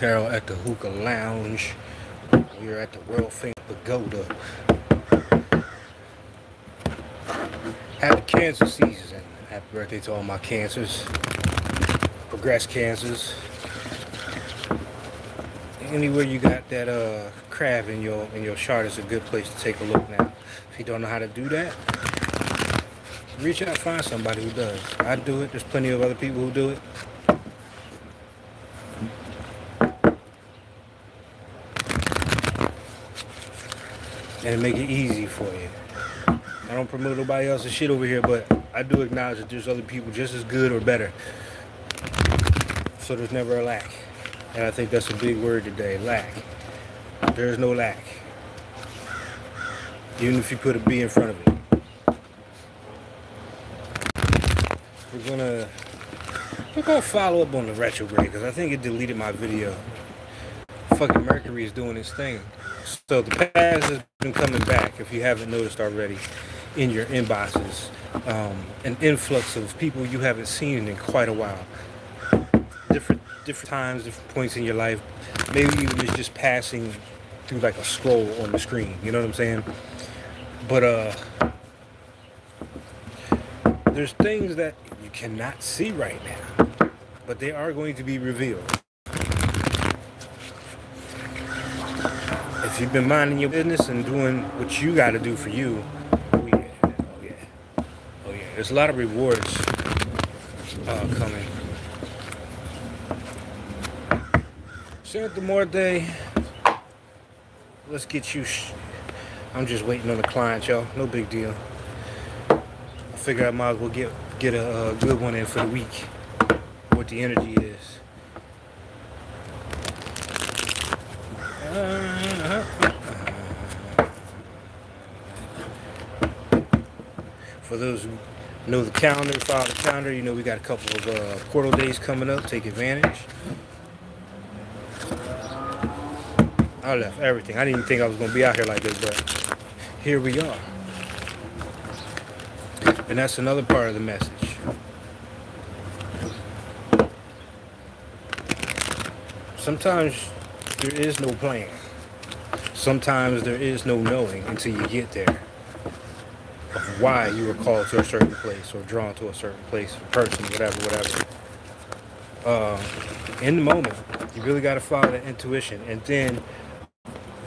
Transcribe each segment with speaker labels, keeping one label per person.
Speaker 1: Tarot at the Who-kah Lounge. We are at the world famous pagoda. Happy cancer season. Happy birthday to all my cancers. Progressed cancers. Anywhere you got that crab in your chart is a good place to take a look now. If you don't know how to do that, reach out, find somebody who does. I do it. There's plenty of other people who do it. And make it easy for you. I don't promote nobody else's shit over here, but I do acknowledge that there's other people just as good or better. So there's never a lack. And I think that's a big word today, lack. There's no lack. Even if you put a B in front of it. We're gonna follow up on the retrograde because I think it deleted my video. Fucking Mercury is doing its thing. So the past has been coming back, if you haven't noticed already, in your inboxes. An influx of people you haven't seen in quite a while. Different times, different points in your life. Maybe even just passing through like a scroll on the screen. You know what I'm saying? But there's things that you cannot see right now, but they are going to be revealed. If you've been minding your business and doing what you got to do for you, oh yeah. There's a lot of rewards coming. Santa Muerte, let's get you. I'm just waiting on the client, y'all. No big deal. I figure I might as well get a good one in for the week. What the energy is. For those who know the calendar, follow the calendar, you know we got a couple of portal days coming up. Take advantage. I left everything. I didn't even think I was going to be out here like this, but here we are. And that's another part of the message. Sometimes there is no plan. Sometimes there is no knowing until you get there of why you were called to a certain place or drawn to a certain place, person, whatever. In the moment, you really got to follow that intuition. And then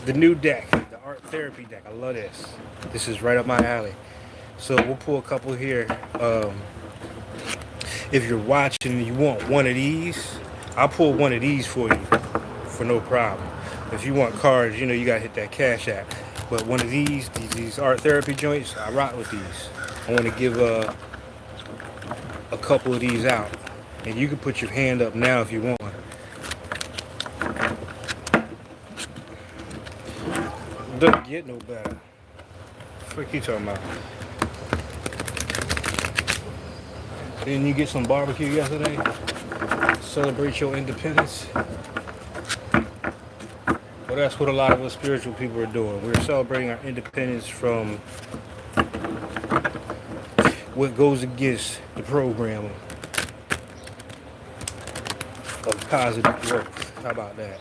Speaker 1: the new deck, the art therapy deck, I love this. This is right up my alley. So we'll pull a couple here. If you're watching and you want one of these, I'll pull one of these for you for no problem. If you want cards, you know you gotta hit that cashapp. But one of these art therapy joints, I rock with these. I want to give a couple of these out, and you can put your hand up now if you want. Doesn't get no better. What you talking about? Didn't you get some barbecue yesterday? Celebrate your independence? Well, that's what a lot of us spiritual people are doing. We're celebrating our independence from what goes against the program of positive growth. How about that?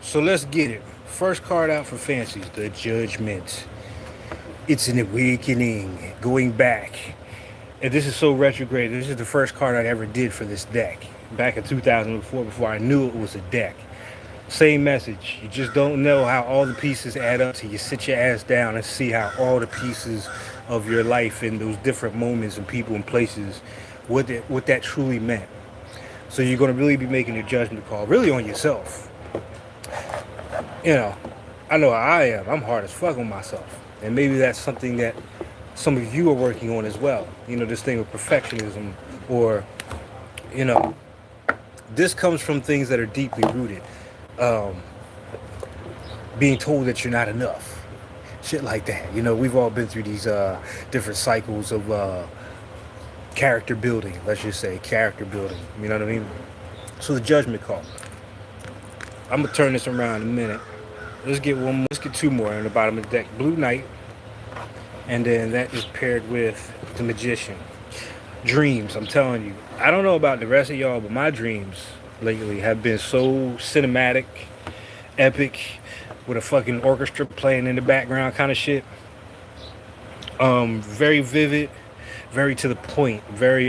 Speaker 1: So let's get it. First card out for fancies, the Judgment. It's an awakening, going back. And this is so retrograde. This is the first card I ever did for this deck. Back in 2004, before I knew it was a deck. Same message. You just don't know how all the pieces add up till you sit your ass down and see how all the pieces of your life in those different moments and people and places, what that truly meant. So you're going to really be making a judgment call, really on yourself. You know how I am. I'm hard as fuck on myself. And maybe that's something that some of you are working on as well. You know, this thing of perfectionism, or, you know, this comes from things that are deeply rooted. Being told that you're not enough. Shit like that. You know, we've all been through these different cycles of character building, let's just say. Character building. You know what I mean? So the judgment call. I'm going to turn this around in a minute. Let's get one more. Let's get two more on the bottom of the deck. Blue Knight. And then that is paired with the Magician. Dreams, I'm telling you. I don't know about the rest of y'all, but my dreams lately have been so cinematic, epic, with a fucking orchestra playing in the background kind of shit. Very vivid, very to the point, very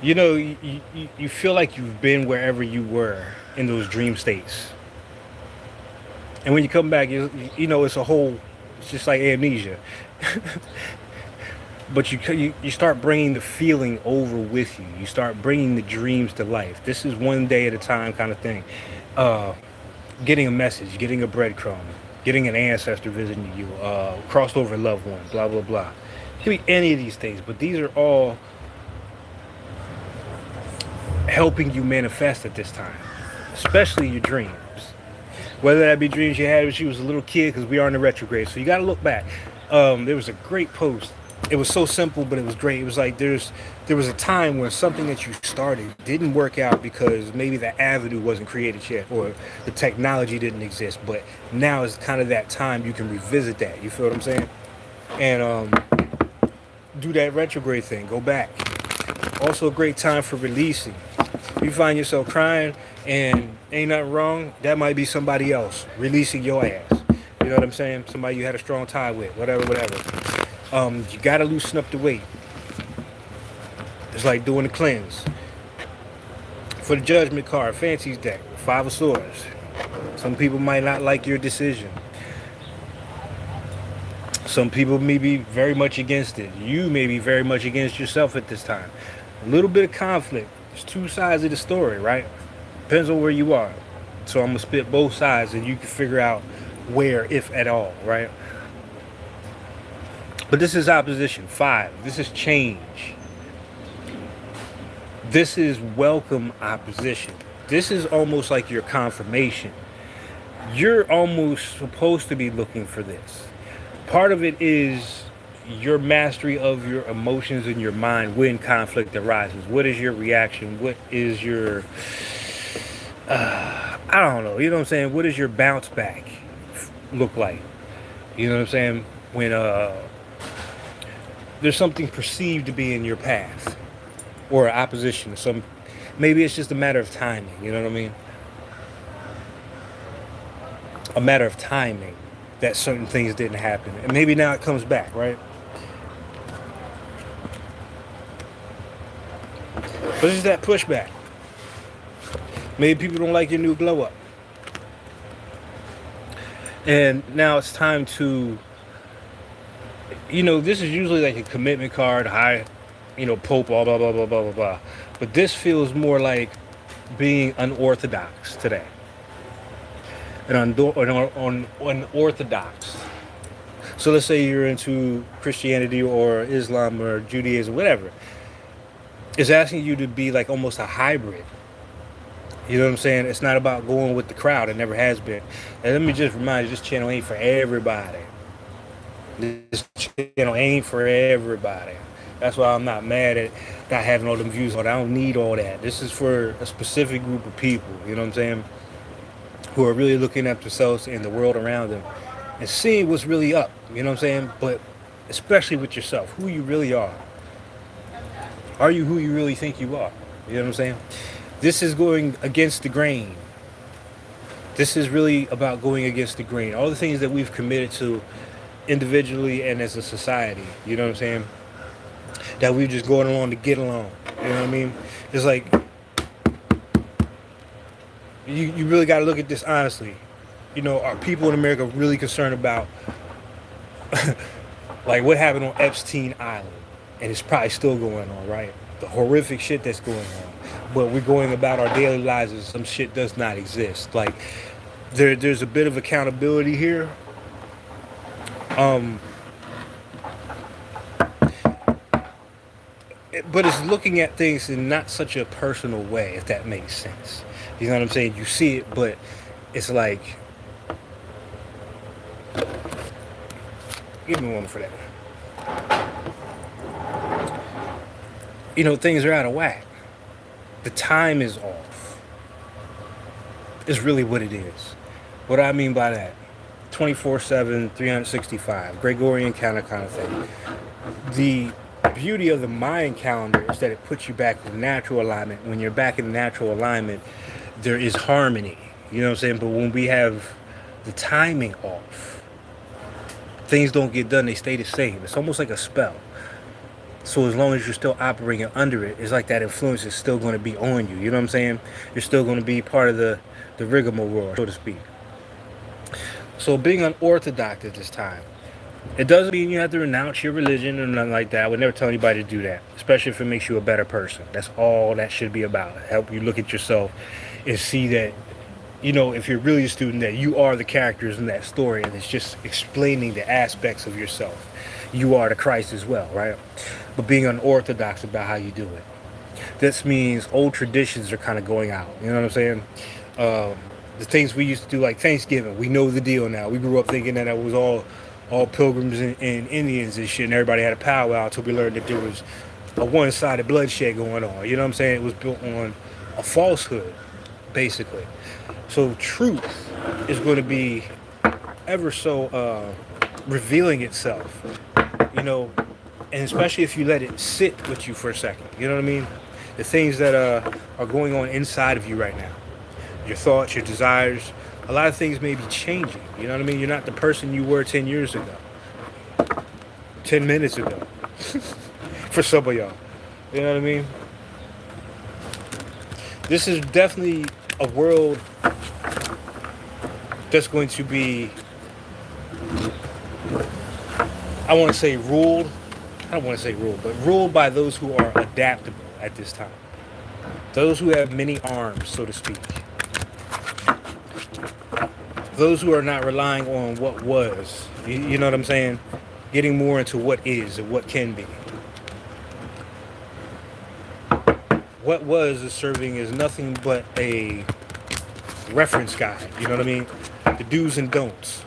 Speaker 1: you feel like you've been wherever you were in those dream states. And when you come back, it's a whole, it's just like amnesia. But you start bringing the feeling over with you. You start bringing the dreams to life. This is one day at a time kind of thing. Uh, Getting a message, getting a breadcrumb, getting an ancestor visiting you, crossed over loved one, blah blah blah. It could be any of these things, but these are all helping you manifest at this time, especially your dreams. Whether that be dreams you had when you was a little kid, because we are in the retrograde, so you got to look back. There was a great post. It was so simple, but it was great. It was like there was a time where something that you started didn't work out because maybe the avenue wasn't created yet, or the technology didn't exist. But now is kind of that time you can revisit that. You feel what I'm saying? And do that retrograde thing. Go back. Also a great time for releasing. You find yourself crying and ain't nothing wrong, that might be somebody else releasing your ass. You know what I'm saying? Somebody you had a strong tie with, whatever, whatever. You gotta loosen up the weight. It's like doing a cleanse. For the judgment card, Fancy's deck, 5 of Swords. Some people might not like your decision. Some people may be very much against it. You may be very much against yourself at this time. A little bit of conflict. There's two sides of the story, right? Depends on where you are. So I'm gonna spit both sides and you can figure out where, if at all, right? But this is opposition, 5. This is change. This is welcome opposition. This is almost like your confirmation. You're almost supposed to be looking for this. Part of it is your mastery of your emotions in your mind when conflict arises. What is your reaction? What is your, I don't know, you know what I'm saying? What does your bounce back look like? You know what I'm saying? When there's something perceived to be in your path or opposition. Maybe it's just a matter of timing, you know what I mean? A matter of timing that certain things didn't happen. And maybe now it comes back, right? But it's that pushback. Maybe people don't like your new glow up. And now it's time to, this is usually like a commitment card, high, Pope, blah, blah, blah, blah, blah, blah, blah. But this feels more like being unorthodox today. And unorthodox. So let's say you're into Christianity or Islam or Judaism, whatever. It's asking you to be like almost a hybrid. You know what I'm saying? It's not about going with the crowd. It never has been. And let me just remind you, this channel ain't for everybody. This channel ain't for everybody. That's why I'm not mad at not having all them views on it. I don't need all that. This is for a specific group of people, you know what I'm saying? Who are really looking at themselves and the world around them and seeing what's really up, you know what I'm saying? But especially with yourself, who you really are. Are you who you really think you are? You know what I'm saying? This is going against the grain. This is really about going against the grain. All the things that we've committed to individually and as a society, you know what I'm saying? That we're just going along to get along. You know what I mean? It's like, you really got to look at this honestly. Are people in America really concerned about like what happened on Epstein Island? And it's probably still going on, right? The horrific shit that's going on. But we're going about our daily lives as some shit does not exist. Like, there's a bit of accountability here. But it's looking at things in not such a personal way, if that makes sense. You know what I'm saying? You see it, but it's like, give me one for that. Things are out of whack. The time is off. Is really what it is. What do I mean by that? 24/7, 365, Gregorian kind of thing. The beauty of the Mayan calendar is that it puts you back in natural alignment. When you're back in natural alignment, there is harmony. You know what I'm saying? But when we have the timing off, things don't get done, they stay the same. It's almost like a spell. So as long as you're still operating under it, it's like that influence is still going to be on you. You know what I'm saying? You're still going to be part of the rigmarole, so to speak. So being unorthodox at this time, it doesn't mean you have to renounce your religion or nothing like that. I would never tell anybody to do that, especially if it makes you a better person. That's all that should be about. Help you look at yourself and see that, you know, if you're really a student, that you are the characters in that story, and it's just explaining the aspects of yourself. You are the Christ as well, right? But being unorthodox about how you do it. This means old traditions are kind of going out. You know what I'm saying? The things we used to do, like Thanksgiving, we know the deal now. We grew up thinking that it was all pilgrims and Indians and shit, and everybody had a powwow until we learned that there was a one-sided bloodshed going on. You know what I'm saying? It was built on a falsehood, basically. So truth is going to be ever so revealing itself, you know, and especially if you let it sit with you for a second. You know what I mean? The things that are going on inside of you right now, your thoughts, your desires, a lot of things may be changing. You know what I mean? You're not the person you were 10 years ago, 10 minutes ago, for some of y'all. You know what I mean? This is definitely a world that's going to be, I want to say ruled, I don't want to say ruled, but ruled by those who are adaptable at this time. Those who have many arms, so to speak. Those who are not relying on what was. You know what I'm saying? Getting more into what is and what can be. What was is serving as nothing but a reference guide. You know what I mean? The do's and don'ts.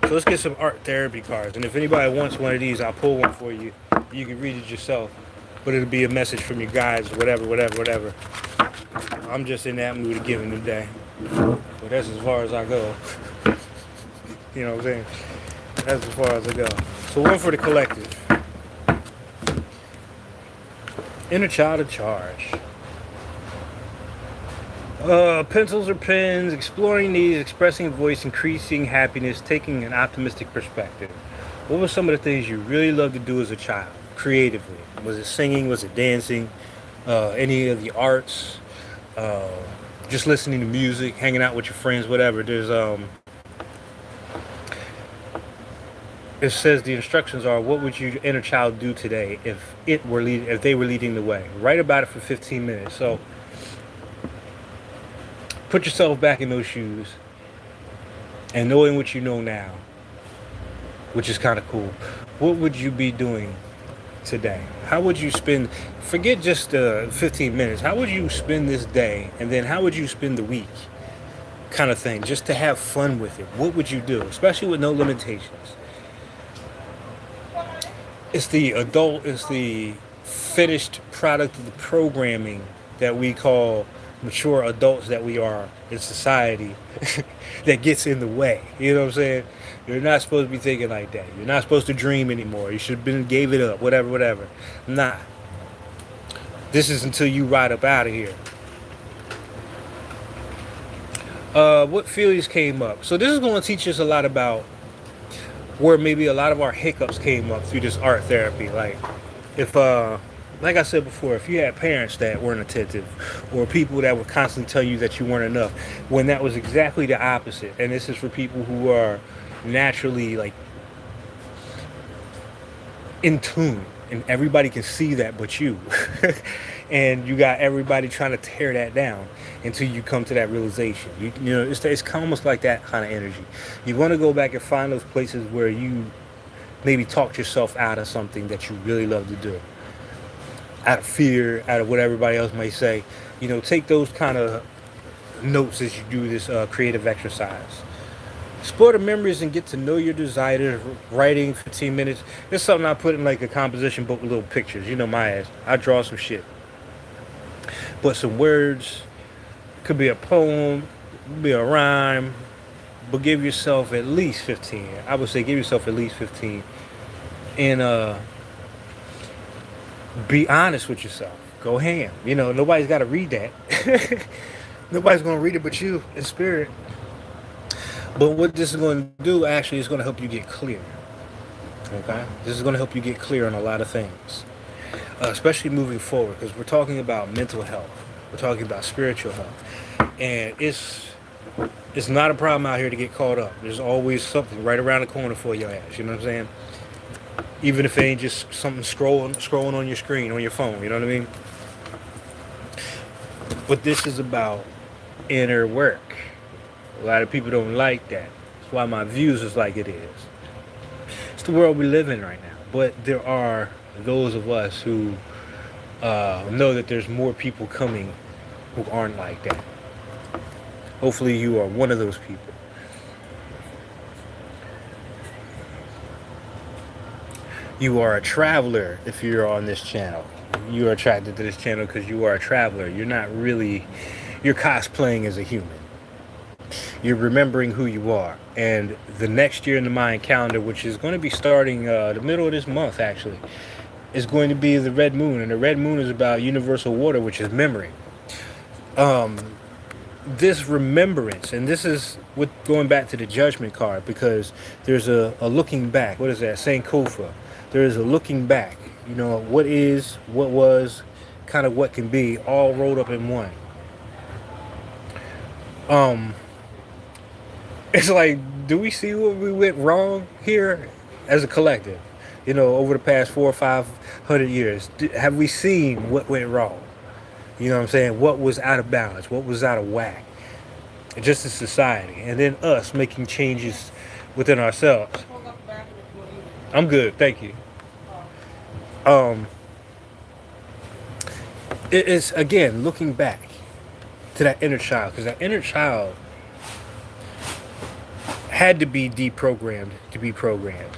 Speaker 1: So let's get some art therapy cards. And if anybody wants one of these, I'll pull one for you. You can read it yourself. But it'll be a message from your guides, whatever. I'm just in that mood to give them today. But that's as far as I go. You know what I'm saying? That's as far as I go. So one for the collective. Inner child in charge. Pencils or pens, exploring needs, expressing voice, increasing happiness, taking an optimistic perspective. What were some of the things you really loved to do as a child, creatively? Was it singing? Was it dancing? Any of the arts? Just listening to music, hanging out with your friends, whatever. There's it says the instructions are, what would your inner child do today if they were leading the way? Write about it for 15 minutes. So put yourself back in those shoes, and knowing what you know now, which is kind of cool. What would you be doing today? How would you spend, forget just 15 minutes, how would you spend this day, and then how would you spend the week, kind of thing, just to have fun with it? What would you do, especially with no limitations? It's the finished product of the programming that we call mature adults that we are in society that gets in the way. You know what I'm saying? You're not supposed to be thinking like that. You're not supposed to dream anymore. You should have gave it up, whatever. Nah. This is until you ride up out of here. What feelings came up? So this is going to teach us a lot about where maybe a lot of our hiccups came up through this art therapy. Like, if like I said before, if you had parents that weren't attentive, or people that would constantly tell you that you weren't enough, when that was exactly the opposite. And this is for people who are naturally like in tune, and everybody can see that but you. And you got everybody trying to tear that down until you come to that realization. You know, it's almost like that kind of energy. You want to go back and find those places where you maybe talked yourself out of something that you really love to do, out of fear, out of what everybody else may say. You know, take those kind of notes as you do this creative exercise. Explore the memories and get to know your desires. Writing 15 minutes. It's something I put in like a composition book with little pictures. You know my ass. I draw some shit. But some words, could be a poem, could be a rhyme, but give yourself at least 15. I would say give yourself at least 15 and be honest with yourself. Go ham. You know, nobody's got to read that. Nobody's going to read it but you in spirit. But what this is going to do actually is going to help you get clear. Okay? This is going to help you get clear on a lot of things, especially moving forward, because we're talking about mental health. We're talking about spiritual health. And it's not a problem out here to get caught up. There's always something right around the corner for your ass. You know what I'm saying? Even if it ain't just something scrolling on your screen, on your phone. You know what I mean? But this is about inner work. A lot of people don't like that. That's why my views is like it is. It's the world we live in right now. But there are those of us who know that there's more people coming who aren't like that. Hopefully you are one of those people. You are a traveler if you're on this channel. You are attracted to this channel because you are a traveler. You're cosplaying as a human. You're remembering who you are. And the next year in the Mayan calendar, which is going to be starting the middle of this month actually, is going to be the red moon. And the red moon is about universal water, which is memory. This remembrance, and this is with going back to the judgment card, because there's a looking back. What is that? Sankofa. There is a looking back. You know, what is, what was, kind of what can be, all rolled up in one. It's like, do we see what we went wrong here as a collective? You know, over the past 400 or 500 years, have we seen what went wrong? You know what I'm saying? What was out of balance? What was out of whack? Just as society, and then us making changes within ourselves. I'm good, thank you. Um, it is again looking back to that inner child, because that inner child had to be deprogrammed to be programmed.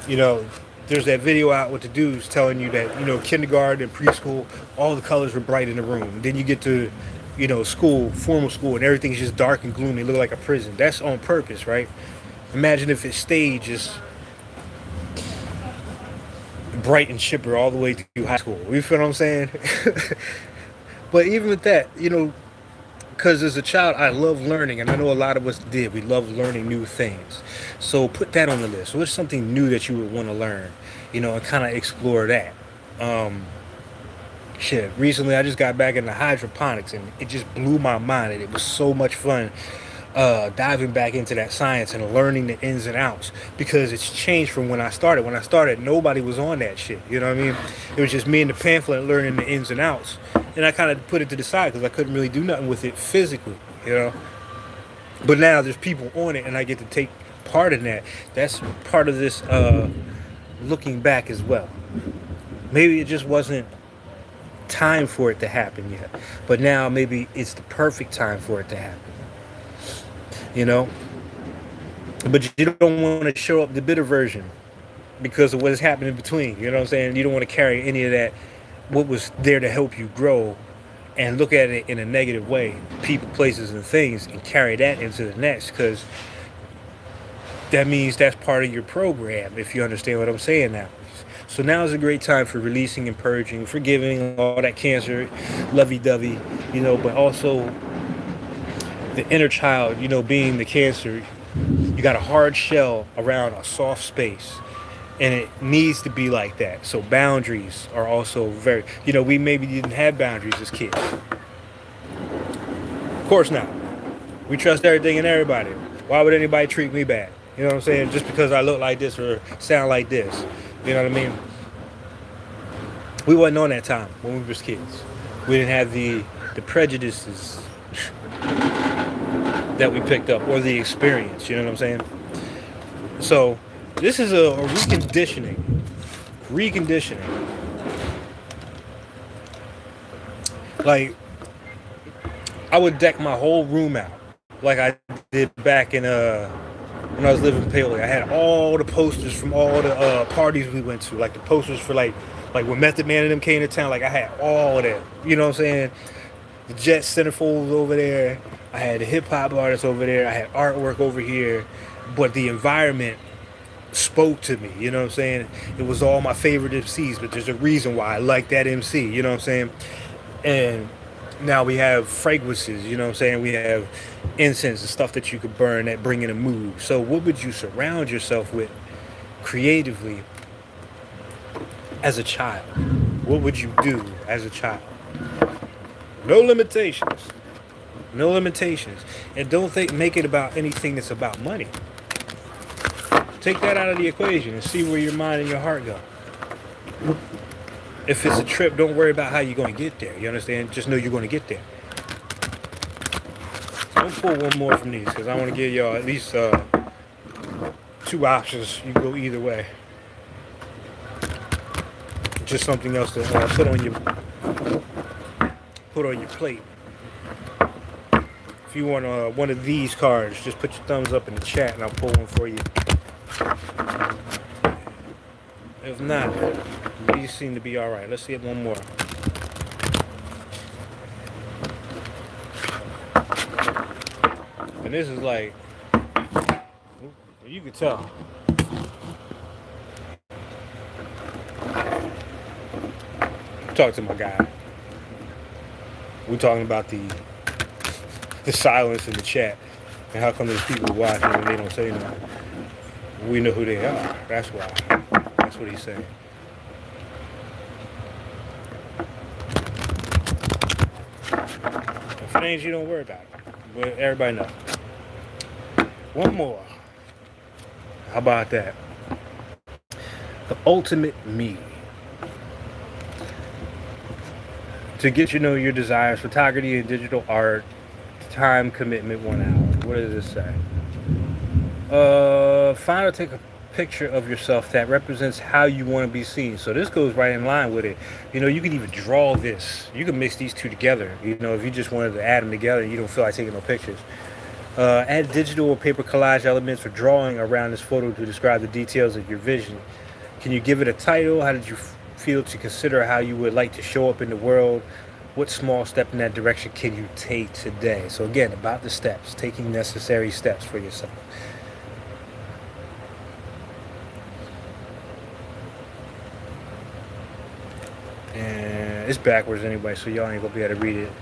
Speaker 1: You know, there's that video out with the dudes telling you that, you know, kindergarten and preschool, all the colors were bright in the room. Then you get to, you know, school, formal school, and everything's just dark and gloomy, look like a prison. That's on purpose, right? Imagine if it stayed just bright and chipper all the way through high school. You feel what I'm saying? But even with that, you know, because as a child, I love learning, and I know a lot of us did. We love learning new things. So put that on the list. What's something new that you would want to learn, you know, and kind of explore that? Shit, recently I just got back into hydroponics, and it just blew my mind, and it was so much fun diving back into that science and learning the ins and outs, because it's changed from when I started. When I started, nobody was on that shit. You know what I mean? It was just me and the pamphlet learning the ins and outs, and I kind of put it to the side because I couldn't really do nothing with it physically. You know, but now there's people on it, and I get to take part in that. That's part of this looking back as well. Maybe it just wasn't time for it to happen yet, but now maybe it's the perfect time for it to happen. You know, but you don't want to show up the bitter version because of what has happened in between. You know what I'm saying? You don't want to carry any of that, what was there to help you grow, and look at it in a negative way, people, places, and things, and carry that into the next, because that means that's part of your program, if you understand what I'm saying now. So now is a great time for releasing and purging, forgiving all that cancer, lovey-dovey, you know, but also the inner child, you know, being the cancer, you got a hard shell around a soft space, and it needs to be like that. So boundaries are also very, you know, we maybe didn't have boundaries as kids. Of course not. We trust everything and everybody. Why would anybody treat me bad? You know what I'm saying? Just because I look like this or sound like this. You know what I mean? We wasn't on that time when we was kids. We didn't have the prejudices that we picked up, or the experience, you know what I'm saying? So this is a reconditioning. Like, I would deck my whole room out like I did back in when I was living in Paoli. I had all the posters from all the parties we went to, like the posters for like when Method Man and them came to town. Like, I had all of that, you know what I'm saying? The Jet Centerfolds over there. I had the hip hop artists over there. I had artwork over here. But the environment spoke to me, you know what I'm saying? It was all my favorite MCs, but there's a reason why I like that MC, you know what I'm saying? And now we have fragrances, you know what I'm saying? We have incense and stuff that you could burn that bring in a mood. So what would you surround yourself with creatively as a child? What would you do as a child? No limitations. No limitations. And don't make it about anything that's about money. Take that out of the equation and see where your mind and your heart go. If it's a trip, don't worry about how you're going to get there. You understand? Just know you're going to get there. So I'm pull one more from these because I want to give y'all at least 2 options. You can go either way. Just something else to put on your plate. If you want one of these cards, just put your thumbs up in the chat and I'll pull one for you. If not, these seem to be all right. Let's see it one more. And this is like, you can tell. Talk to my guy. We're talking about the silence in the chat and how come there's people watching and they don't say nothing. We know who they are. That's why. That's what he's saying. If it ain't you, don't worry about it. But everybody knows. One more. How about that? The ultimate me. To get you know your desires, photography and digital art, time commitment 1 hour. What does this say? Find or take a picture of yourself that represents how you want to be seen. So this goes right in line with it. You know, you can even draw this. You can mix these two together. You know, if you just wanted to add them together and you don't feel like taking no pictures. Add digital or paper collage elements or drawing around this photo to describe the details of your vision. Can you give it a title? How did you feel to consider how you would like to show up in the world? What small step in that direction can you take today? So again, about the steps, taking necessary steps for yourself. And it's backwards anyway, so y'all ain't gonna be able to read it.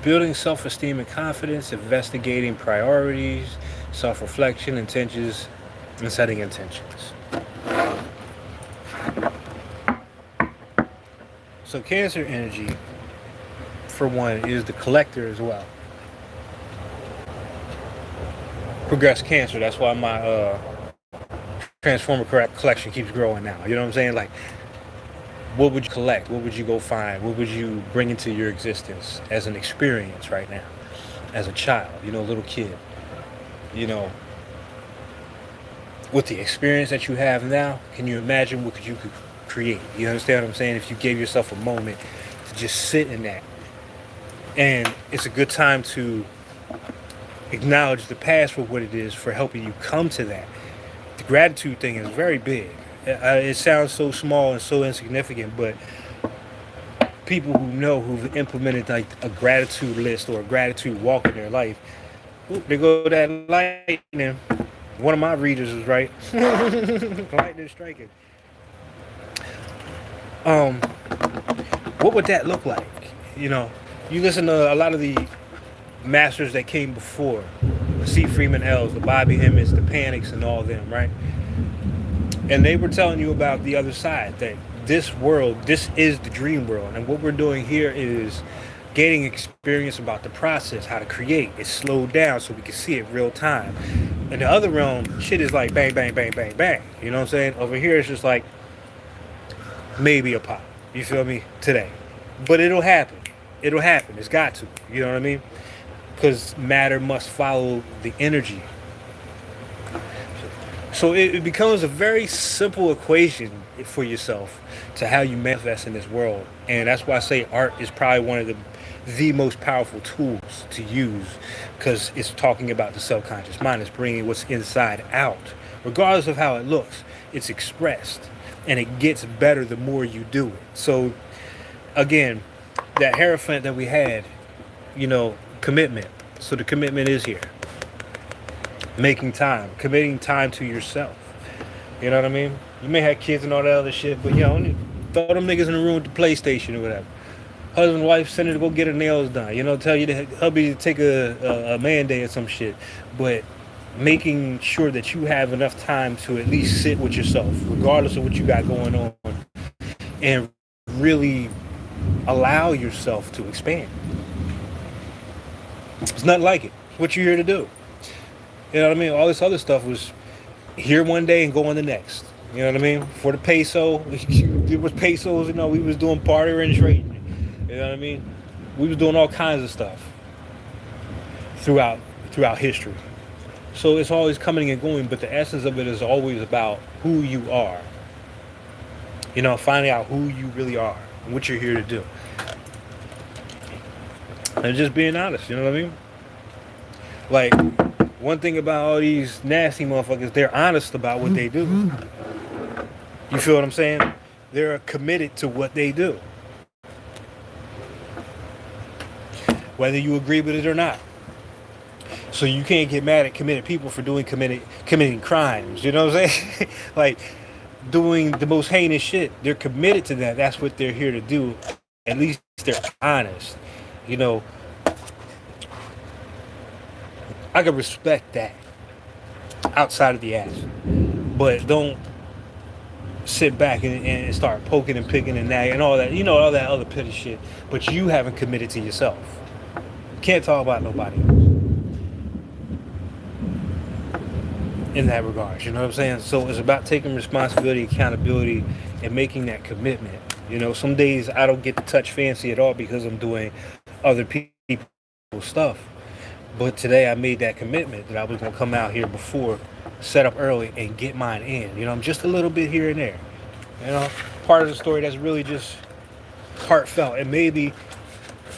Speaker 1: Building self-esteem and confidence, investigating priorities, self-reflection, intentions, and setting intentions. So Cancer energy, for one, is the collector as well. Progress Cancer, that's why my Transformative collection keeps growing now. You know what I'm saying? Like, what would you collect? What would you go find? What would you bring into your existence as an experience right now? As a child, you know, little kid. You know, with the experience that you have now, can you imagine what you could create? You understand what I'm saying? If you gave yourself a moment to just sit in that. And it's a good time to acknowledge the past for what it is, for helping you come to that. The gratitude thing is very big. It sounds so small and so insignificant, but people who know, who've implemented like a gratitude list or a gratitude walk in their life, they go that lightning. One of my readers is right. Lightning striking. What would that look like? You know, you listen to a lot of the masters that came before, the C. Freeman L's, the Bobby Hemmings, the Panics, and all them, right? And they were telling you about the other side, that this world, this is the dream world. And what we're doing here is gaining experience about the process, how to create. It's slowed down so we can see it real time. In the other realm, shit is like bang, bang, bang, bang, bang. You know what I'm saying? Over here, it's just like maybe a pop. You feel me? Today. But it'll happen. It'll happen. It's got to. You know what I mean? Because matter must follow the energy. So it becomes a very simple equation for yourself to how you manifest in this world. And that's why I say art is probably one of the most powerful tools to use, because it's talking about the subconscious mind. It's bringing what's inside out. Regardless of how it looks, it's expressed. And it gets better the more you do it. So, again, that Hierophant that we had, you know, commitment. So the commitment is here. making time, committing time to yourself. You know what I mean? You may have kids and all that other shit, but throw them niggas in the room with the PlayStation or whatever. Husband, wife, send her to go get her nails done. Tell you to hubby to take a man day or some shit. But making sure that you have enough time to at least sit with yourself, regardless of what you got going on, and really allow yourself to expand. It's nothing like it. It's what you're here to do. You know what I mean? All this other stuff was here one day and go on the next. You know what I mean? For the peso, it was pesos. We was doing barter and trading. You know what I mean? We was doing all kinds of stuff throughout history. So it's always coming and going, but the essence of it is always about who you are. Finding out who you really are and what you're here to do. And just being honest, you know what I mean? Like, one thing about all these nasty motherfuckers, they're honest about what they do. You feel what I'm saying? They're committed to what they do. Whether you agree with it or not. So you can't get mad at committed people for committing crimes. You know what I'm saying? Like, doing the most heinous shit. They're committed to that. That's what they're here to do. At least they're honest. I can respect that outside of the ass. But don't sit back and start poking and picking and nagging and all that. All that other petty shit. But you haven't committed to yourself. Can't talk about nobody else in that regard. You know what I'm saying? So it's about taking responsibility, accountability, and making that commitment. Some days I don't get to touch fancy at all because I'm doing other people's stuff. But today I made that commitment that I was going to come out here before, set up early, and get mine in. I'm just a little bit here and there. Part of the story that's really just heartfelt. And maybe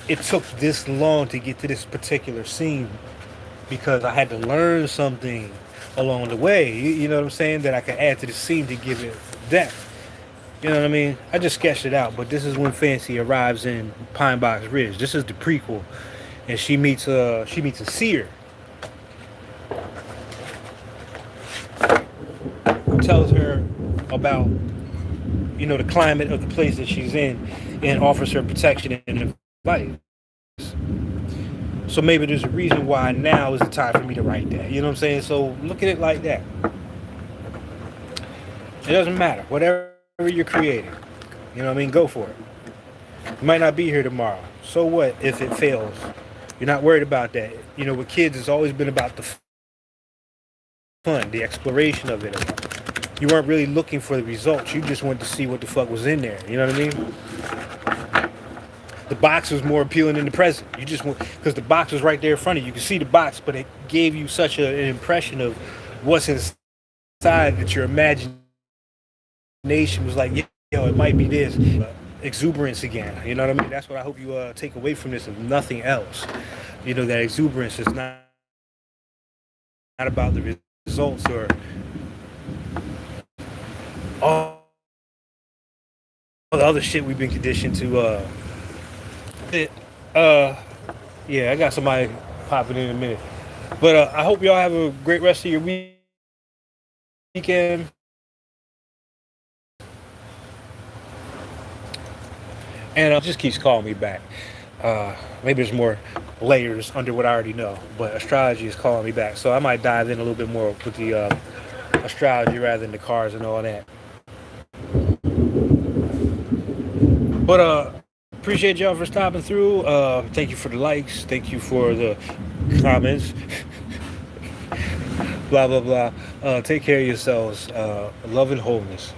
Speaker 1: it took this long to get to this particular scene because I had to learn something along the way. You know what I'm saying? That I could add to the scene to give it depth. You know what I mean? I just sketched it out, but this is when Fancy arrives in Pine Box Ridge. This is the prequel, and she meets a seer who tells her about the climate of the place that she's in and offers her protection and advice. So maybe there's a reason why now is the time for me to write that. You know what I'm saying? So look at it like that. It doesn't matter. Whatever you're creating, go for it. You might not be here tomorrow. So what if it fails? You're not worried about that. With kids, it's always been about the fun, the exploration of it. You weren't really looking for the results. You just wanted to see what the fuck was in there. You know what I mean? The box was more appealing than the present. You just want, because the box was right there in front of you. You could see the box, but it gave you such an impression of what's inside that your imagination was like, it might be this. Exuberance again. You know what I mean? That's what I hope you take away from this, if nothing else. That exuberance is not about the results or all the other shit we've been conditioned to. I got somebody popping in a minute. But I hope y'all have a great rest of your weekend. And it just keeps calling me back. Maybe there's more layers under what I already know. But astrology is calling me back. So I might dive in a little bit more with the astrology rather than the cards and all that. But appreciate y'all for stopping through. Thank you for the likes. Thank you for the comments. Blah, blah, blah. Take care of yourselves. Love and wholeness.